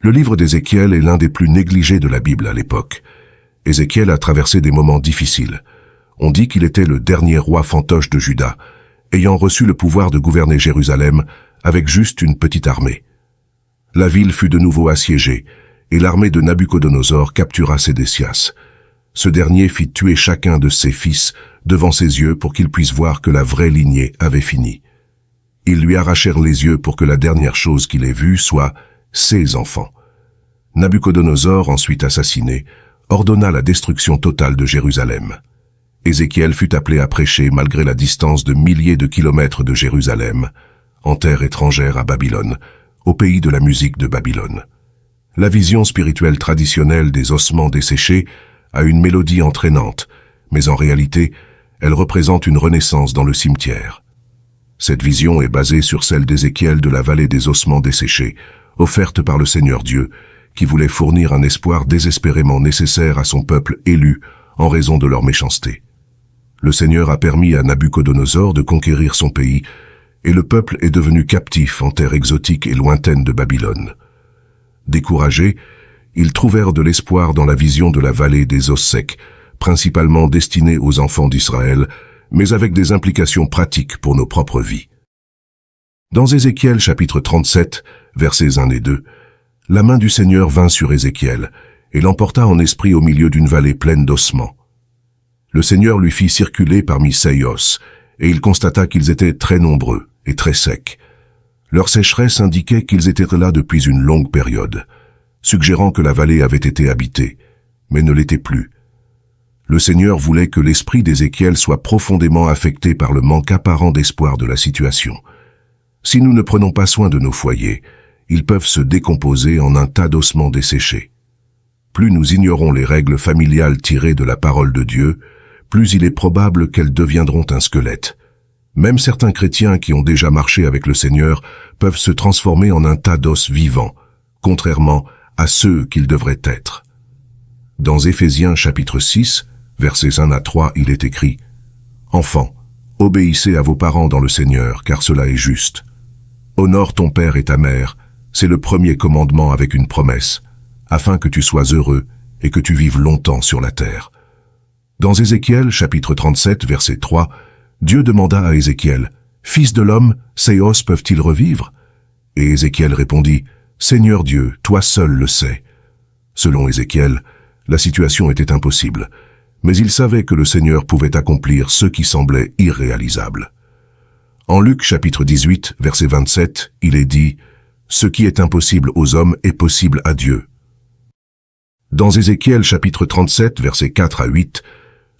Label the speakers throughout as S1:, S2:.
S1: Le livre d'Ézéchiel est l'un des plus négligés de la Bible à l'époque. Ézéchiel a traversé des moments difficiles. On dit qu'il était le dernier roi fantoche de Juda, ayant reçu le pouvoir de gouverner Jérusalem avec juste une petite armée. La ville fut de nouveau assiégée, et l'armée de Nabuchodonosor captura Sédécias. Ce dernier fit tuer chacun de ses fils devant ses yeux pour qu'il puisse voir que la vraie lignée avait fini. Ils lui arrachèrent les yeux pour que la dernière chose qu'il ait vue soit ses enfants. Nabuchodonosor, ensuite assassiné, ordonna la destruction totale de Jérusalem. Ézéchiel fut appelé à prêcher malgré la distance de milliers de kilomètres de Jérusalem, en terre étrangère à Babylone, au pays de la musique de Babylone. La vision spirituelle traditionnelle des ossements desséchés a une mélodie entraînante, mais en réalité, elle représente une renaissance dans le cimetière. Cette vision est basée sur celle d'Ézéchiel de la vallée des ossements desséchés, offerte par le Seigneur Dieu, qui voulait fournir un espoir désespérément nécessaire à son peuple élu en raison de leur méchanceté. Le Seigneur a permis à Nabuchodonosor de conquérir son pays, et le peuple est devenu captif en terre exotique et lointaine de Babylone. Découragés, ils trouvèrent de l'espoir dans la vision de la vallée des os secs, principalement destinée aux enfants d'Israël, mais avec des implications pratiques pour nos propres vies. Dans Ézéchiel chapitre 37, versets 1 et 2, la main du Seigneur vint sur Ézéchiel, et l'emporta en esprit au milieu d'une vallée pleine d'ossements. Le Seigneur lui fit circuler parmi ces os, et il constata qu'ils étaient très nombreux et très secs. Leur sécheresse indiquait qu'ils étaient là depuis une longue période, suggérant que la vallée avait été habitée, mais ne l'était plus. Le Seigneur voulait que l'esprit d'Ézéchiel soit profondément affecté par le manque apparent d'espoir de la situation. Si nous ne prenons pas soin de nos foyers, ils peuvent se décomposer en un tas d'ossements desséchés. Plus nous ignorons les règles familiales tirées de la parole de Dieu, plus il est probable qu'elles deviendront un squelette. Même certains chrétiens qui ont déjà marché avec le Seigneur peuvent se transformer en un tas d'os vivants, contrairement à ceux qu'ils devraient être. Dans Éphésiens chapitre 6, versets 1 à 3, il est écrit « Enfants, obéissez à vos parents dans le Seigneur, car cela est juste. Honore ton père et ta mère, c'est le premier commandement avec une promesse, afin que tu sois heureux et que tu vives longtemps sur la terre. » Dans Ézéchiel chapitre 37, verset 3, Dieu demanda à Ézéchiel « Fils de l'homme, ces os peuvent-ils revivre ?» Et Ézéchiel répondit « Seigneur Dieu, toi seul le sais. » Selon Ézéchiel, la situation était impossible, mais il savait que le Seigneur pouvait accomplir ce qui semblait irréalisable. En Luc chapitre 18, verset 27, il est dit « Ce qui est impossible aux hommes est possible à Dieu. » Dans Ézéchiel chapitre 37, versets 4 à 8,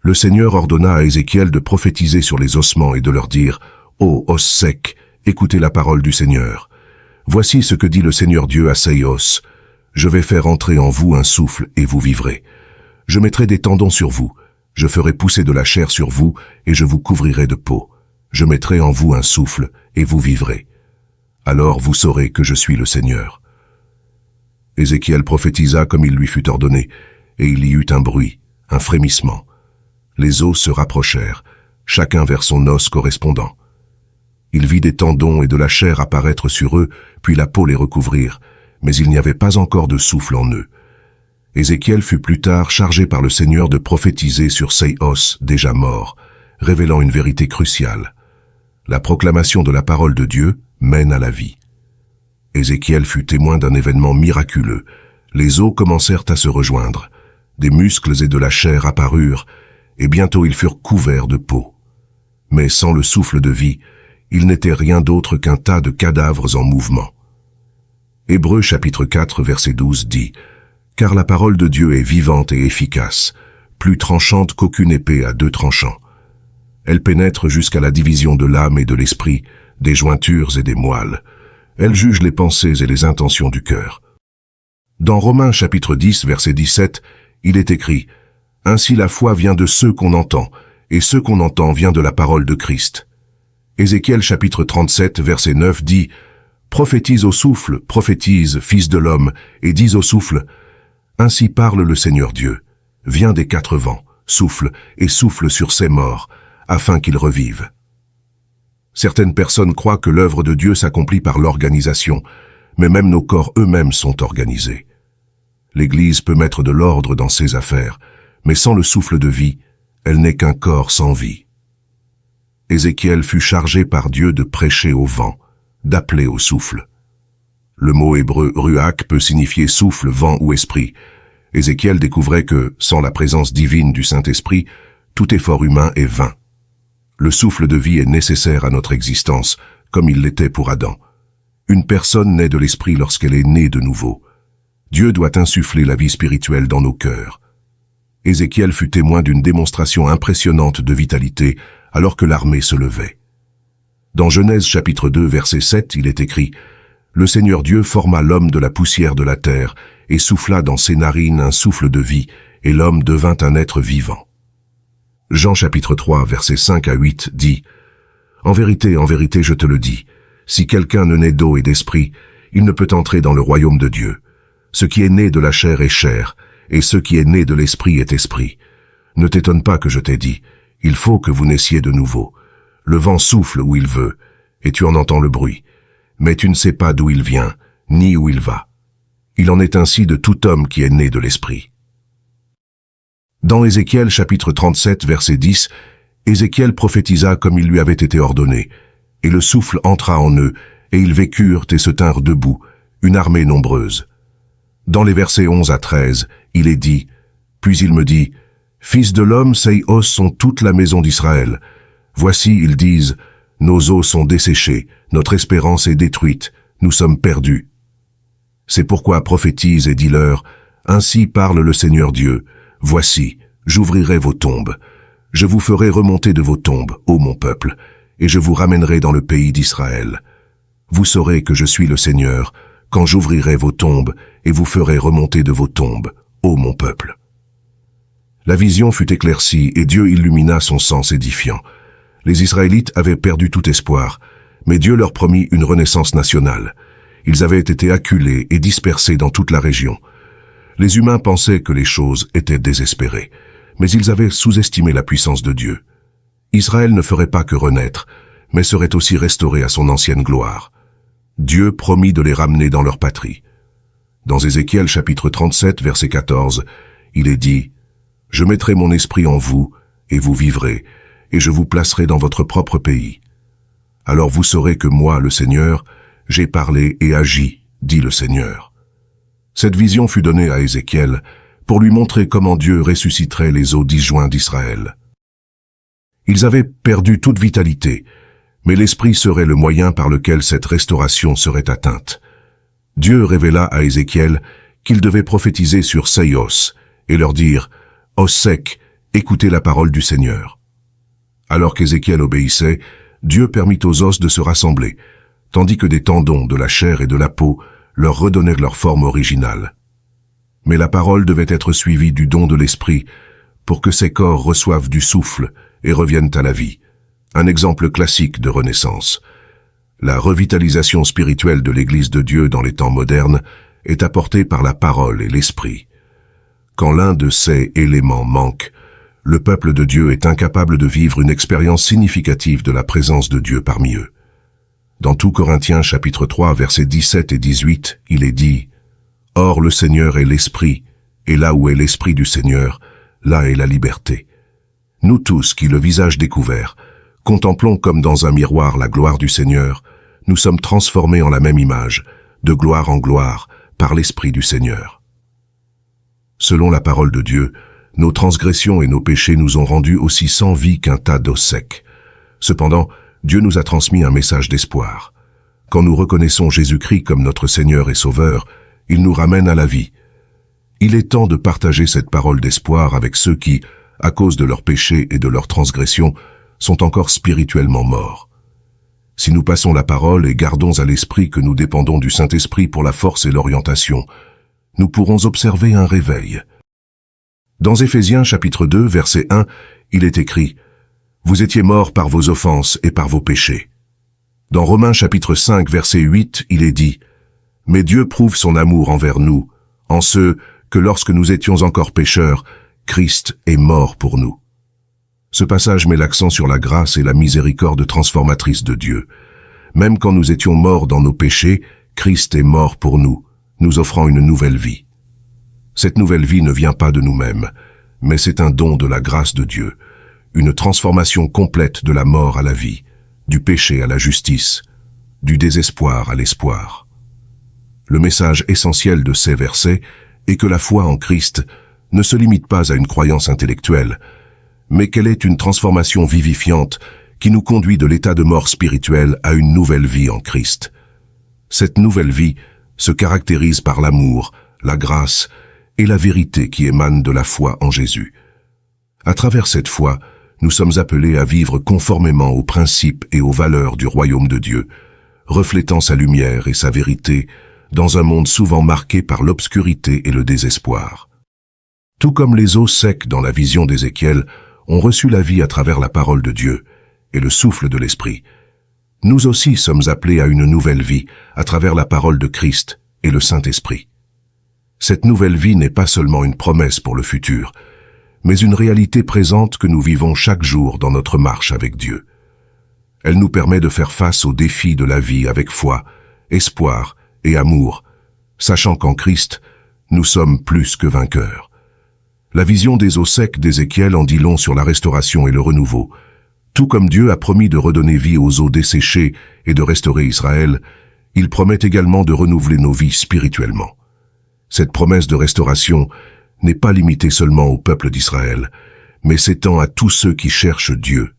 S1: le Seigneur ordonna à Ézéchiel de prophétiser sur les ossements et de leur dire « Ô os secs, écoutez la parole du Seigneur. Voici ce que dit le Seigneur Dieu à ces os. Je vais faire entrer en vous un souffle et vous vivrez. Je mettrai des tendons sur vous, je ferai pousser de la chair sur vous et je vous couvrirai de peau. Je mettrai en vous un souffle et vous vivrez. Alors vous saurez que je suis le Seigneur. » Ézéchiel prophétisa comme il lui fut ordonné, et il y eut un bruit, un frémissement. Les os se rapprochèrent, chacun vers son os correspondant. Il vit des tendons et de la chair apparaître sur eux, puis la peau les recouvrir, mais il n'y avait pas encore de souffle en eux. Ézéchiel fut plus tard chargé par le Seigneur de prophétiser sur ces os déjà morts, révélant une vérité cruciale. La proclamation de la parole de Dieu mène à la vie. Ézéchiel fut témoin d'un événement miraculeux. Les os commencèrent à se rejoindre. Des muscles et de la chair apparurent, et bientôt ils furent couverts de peau. Mais sans le souffle de vie, il n'était rien d'autre qu'un tas de cadavres en mouvement. Hébreux chapitre 4 verset 12 dit « Car la parole de Dieu est vivante et efficace, plus tranchante qu'aucune épée à 2 tranchants. Elle pénètre jusqu'à la division de l'âme et de l'esprit, des jointures et des moelles. Elle juge les pensées et les intentions du cœur. » Dans Romains chapitre 10 verset 17, il est écrit « Ainsi la foi vient de ceux qu'on entend, et ce qu'on entend vient de la parole de Christ. » Ézéchiel chapitre 37 verset 9 dit « Prophétise au souffle, prophétise, fils de l'homme, et dis au souffle, ainsi parle le Seigneur Dieu, viens des 4 vents, souffle et souffle sur ces morts, afin qu'ils revivent. » Certaines personnes croient que l'œuvre de Dieu s'accomplit par l'organisation, mais même nos corps eux-mêmes sont organisés. L'Église peut mettre de l'ordre dans ses affaires, mais sans le souffle de vie, elle n'est qu'un corps sans vie. Ézéchiel fut chargé par Dieu de prêcher au vent, d'appeler au souffle. Le mot hébreu ruach peut signifier souffle, vent ou esprit. Ézéchiel découvrait que, sans la présence divine du Saint-Esprit, tout effort humain est vain. Le souffle de vie est nécessaire à notre existence, comme il l'était pour Adam. Une personne naît de l'esprit lorsqu'elle est née de nouveau. Dieu doit insuffler la vie spirituelle dans nos cœurs. Ézéchiel fut témoin d'une démonstration impressionnante de vitalité alors que l'armée se levait. Dans Genèse chapitre 2 verset 7, il est écrit « Le Seigneur Dieu forma l'homme de la poussière de la terre et souffla dans ses narines un souffle de vie, et l'homme devint un être vivant. » Jean chapitre 3 versets 5 à 8 dit « En vérité, je te le dis, si quelqu'un ne naît d'eau et d'esprit, il ne peut entrer dans le royaume de Dieu. Ce qui est né de la chair est chair, et ce qui est né de l'esprit est esprit. Ne t'étonne pas que je t'ai dit, il faut que vous naissiez de nouveau. Le vent souffle où il veut, et tu en entends le bruit, mais tu ne sais pas d'où il vient, ni où il va. Il en est ainsi de tout homme qui est né de l'esprit. » Dans Ézéchiel chapitre 37 verset 10, Ézéchiel prophétisa comme il lui avait été ordonné, et le souffle entra en eux, et ils vécurent et se tinrent debout, une armée nombreuse. Dans les versets 11 à 13, il est dit, « Puis il me dit, Fils de l'homme, ces os sont toute la maison d'Israël. Voici, ils disent, nos os sont desséchés, notre espérance est détruite, nous sommes perdus. C'est pourquoi prophétise et dis-leur, ainsi parle le Seigneur Dieu, voici, j'ouvrirai vos tombes. Je vous ferai remonter de vos tombes, ô mon peuple, et je vous ramènerai dans le pays d'Israël. Vous saurez que je suis le Seigneur, quand j'ouvrirai vos tombes, et vous ferai remonter de vos tombes, ô mon peuple. » La vision fut éclaircie et Dieu illumina son sens édifiant. Les Israélites avaient perdu tout espoir, mais Dieu leur promit une renaissance nationale. Ils avaient été acculés et dispersés dans toute la région. Les humains pensaient que les choses étaient désespérées, mais ils avaient sous-estimé la puissance de Dieu. Israël ne ferait pas que renaître, mais serait aussi restauré à son ancienne gloire. Dieu promit de les ramener dans leur patrie. Dans Ézéchiel chapitre 37 verset 14, il est dit « Je mettrai mon esprit en vous, et vous vivrez, et je vous placerai dans votre propre pays. Alors vous saurez que moi, le Seigneur, j'ai parlé et agi, dit le Seigneur. » Cette vision fut donnée à Ézéchiel pour lui montrer comment Dieu ressusciterait les os disjoints d'Israël. Ils avaient perdu toute vitalité, mais l'Esprit serait le moyen par lequel cette restauration serait atteinte. Dieu révéla à Ézéchiel qu'il devait prophétiser sur ces os et leur dire « Os secs, écoutez la parole du Seigneur. » Alors qu'Ézéchiel obéissait, Dieu permit aux os de se rassembler, tandis que des tendons, de la chair et de la peau leur redonnèrent leur forme originale. Mais la parole devait être suivie du don de l'Esprit pour que ces corps reçoivent du souffle et reviennent à la vie. Un exemple classique de renaissance. La revitalisation spirituelle de l'Église de Dieu dans les temps modernes est apportée par la parole et l'Esprit. Quand l'un de ces éléments manque, le peuple de Dieu est incapable de vivre une expérience significative de la présence de Dieu parmi eux. Dans tout Corinthiens chapitre 3 versets 17 et 18, il est dit « Or le Seigneur est l'Esprit, et là où est l'Esprit du Seigneur, là est la liberté. Nous tous qui, le visage découvert, contemplons comme dans un miroir la gloire du Seigneur, nous sommes transformés en la même image, de gloire en gloire, par l'Esprit du Seigneur. » Selon la parole de Dieu, nos transgressions et nos péchés nous ont rendus aussi sans vie qu'un tas d'os secs. Cependant, Dieu nous a transmis un message d'espoir. Quand nous reconnaissons Jésus-Christ comme notre Seigneur et Sauveur, il nous ramène à la vie. Il est temps de partager cette parole d'espoir avec ceux qui, à cause de leurs péchés et de leurs transgressions, sont encore spirituellement morts. Si nous passons la parole et gardons à l'esprit que nous dépendons du Saint-Esprit pour la force et l'orientation, nous pourrons observer un réveil. Dans Éphésiens chapitre 2, verset 1, il est écrit « Vous étiez morts par vos offenses et par vos péchés. » Dans Romains chapitre 5, verset 8, il est dit « Mais Dieu prouve son amour envers nous, en ce que lorsque nous étions encore pécheurs, Christ est mort pour nous. » Ce passage met l'accent sur la grâce et la miséricorde transformatrice de Dieu. Même quand nous étions morts dans nos péchés, Christ est mort pour nous, nous offrant une nouvelle vie. Cette nouvelle vie ne vient pas de nous-mêmes, mais c'est un don de la grâce de Dieu, une transformation complète de la mort à la vie, du péché à la justice, du désespoir à l'espoir. Le message essentiel de ces versets est que la foi en Christ ne se limite pas à une croyance intellectuelle, mais qu'elle est une transformation vivifiante qui nous conduit de l'état de mort spirituelle à une nouvelle vie en Christ. Cette nouvelle vie se caractérise par l'amour, la grâce et la vérité qui émanent de la foi en Jésus. À travers cette foi, nous sommes appelés à vivre conformément aux principes et aux valeurs du royaume de Dieu, reflétant sa lumière et sa vérité dans un monde souvent marqué par l'obscurité et le désespoir. Tout comme les os secs dans la vision d'Ézéchiel ont reçu la vie à travers la parole de Dieu et le souffle de l'Esprit, nous aussi sommes appelés à une nouvelle vie à travers la parole de Christ et le Saint-Esprit. Cette nouvelle vie n'est pas seulement une promesse pour le futur, mais une réalité présente que nous vivons chaque jour dans notre marche avec Dieu. Elle nous permet de faire face aux défis de la vie avec foi, espoir et amour, sachant qu'en Christ, nous sommes plus que vainqueurs. La vision des os secs d'Ézéchiel en dit long sur la restauration et le renouveau. Tout comme Dieu a promis de redonner vie aux os desséchés et de restaurer Israël, il promet également de renouveler nos vies spirituellement. Cette promesse de restauration n'est pas limitée seulement au peuple d'Israël, mais s'étend à tous ceux qui cherchent Dieu.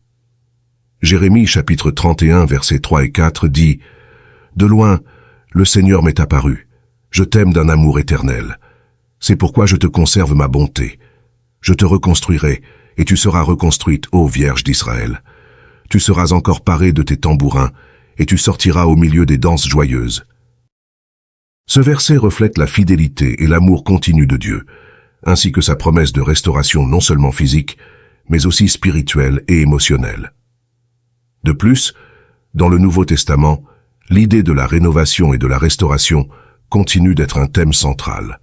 S1: Jérémie chapitre 31 versets 3 et 4 dit « De loin, le Seigneur m'est apparu. Je t'aime d'un amour éternel. C'est pourquoi je te conserve ma bonté. Je te reconstruirai, et tu seras reconstruite, ô Vierge d'Israël. Tu seras encore parée de tes tambourins, et tu sortiras au milieu des danses joyeuses. » Ce verset reflète la fidélité et l'amour continu de Dieu, ainsi que sa promesse de restauration non seulement physique, mais aussi spirituelle et émotionnelle. De plus, dans le Nouveau Testament, l'idée de la rénovation et de la restauration continue d'être un thème central.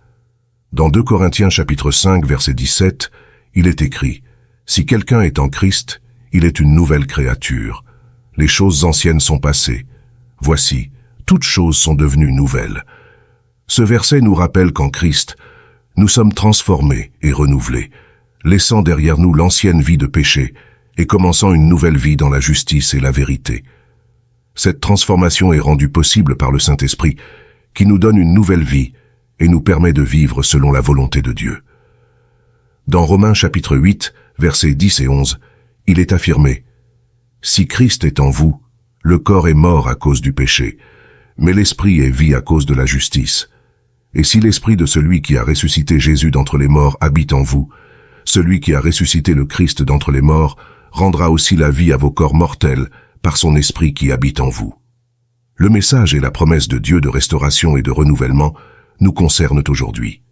S1: Dans 2 Corinthiens chapitre 5 verset 17, il est écrit « Si quelqu'un est en Christ, il est une nouvelle créature. Les choses anciennes sont passées. Voici, toutes choses sont devenues nouvelles. » Ce verset nous rappelle qu'en Christ, nous sommes transformés et renouvelés, laissant derrière nous l'ancienne vie de péché et commençant une nouvelle vie dans la justice et la vérité. Cette transformation est rendue possible par le Saint-Esprit, qui nous donne une nouvelle vie et nous permet de vivre selon la volonté de Dieu. Dans Romains chapitre 8, versets 10 et 11, il est affirmé « Si Christ est en vous, le corps est mort à cause du péché, mais l'esprit est vie à cause de la justice. Et si l'esprit de celui qui a ressuscité Jésus d'entre les morts habite en vous, celui qui a ressuscité le Christ d'entre les morts rendra aussi la vie à vos corps mortels par son esprit qui habite en vous. » Le message et la promesse de Dieu de restauration et de renouvellement nous concernent aujourd'hui.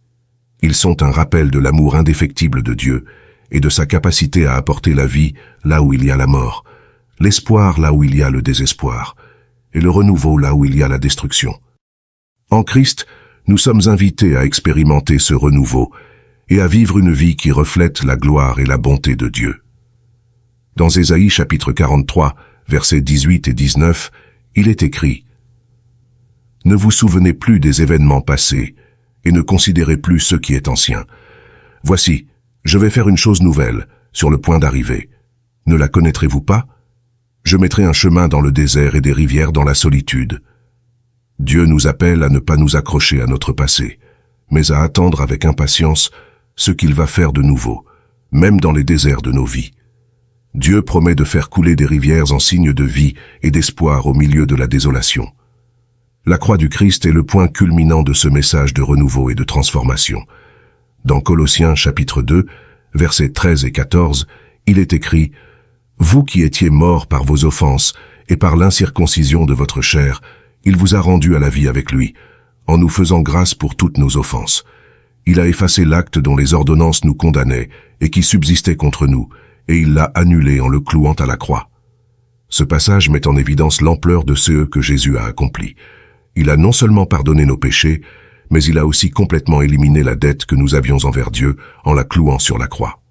S1: Ils sont un rappel de l'amour indéfectible de Dieu et de sa capacité à apporter la vie là où il y a la mort, l'espoir là où il y a le désespoir, et le renouveau là où il y a la destruction. En Christ, nous sommes invités à expérimenter ce renouveau et à vivre une vie qui reflète la gloire et la bonté de Dieu. Dans Ésaïe chapitre 43, versets 18 et 19, il est écrit « Ne vous souvenez plus des événements passés et ne considérez plus ce qui est ancien. Voici, je vais faire une chose nouvelle, sur le point d'arriver. Ne la connaîtrez-vous pas? Je mettrai un chemin dans le désert et des rivières dans la solitude. » Dieu nous appelle à ne pas nous accrocher à notre passé, mais à attendre avec impatience ce qu'il va faire de nouveau, même dans les déserts de nos vies. Dieu promet de faire couler des rivières en signe de vie et d'espoir au milieu de la désolation. La croix du Christ est le point culminant de ce message de renouveau et de transformation. Dans Colossiens chapitre 2, versets 13 et 14, il est écrit « Vous qui étiez morts par vos offenses et par l'incirconcision de votre chair, il vous a rendus à la vie avec lui, en nous faisant grâce pour toutes nos offenses. Il a effacé l'acte dont les ordonnances nous condamnaient et qui subsistait contre nous, et il l'a annulé en le clouant à la croix. » Ce passage met en évidence l'ampleur de ce que Jésus a accompli. Il a non seulement pardonné nos péchés, mais il a aussi complètement éliminé la dette que nous avions envers Dieu en la clouant sur la croix.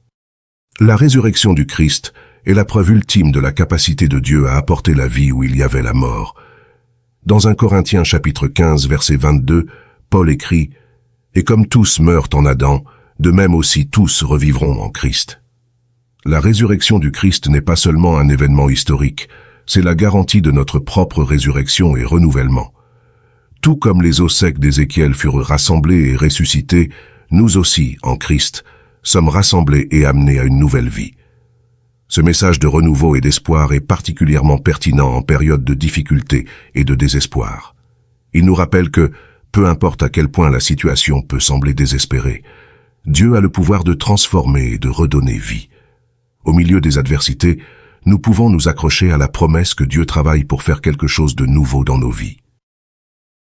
S1: La résurrection du Christ est la preuve ultime de la capacité de Dieu à apporter la vie où il y avait la mort. Dans 1 Corinthiens chapitre 15 verset 22, Paul écrit « Et comme tous meurent en Adam, de même aussi tous revivront en Christ. » La résurrection du Christ n'est pas seulement un événement historique, c'est la garantie de notre propre résurrection et renouvellement. Tout comme les os secs d'Ézéchiel furent rassemblés et ressuscités, nous aussi, en Christ, sommes rassemblés et amenés à une nouvelle vie. Ce message de renouveau et d'espoir est particulièrement pertinent en période de difficulté et de désespoir. Il nous rappelle que, peu importe à quel point la situation peut sembler désespérée, Dieu a le pouvoir de transformer et de redonner vie. Au milieu des adversités, nous pouvons nous accrocher à la promesse que Dieu travaille pour faire quelque chose de nouveau dans nos vies.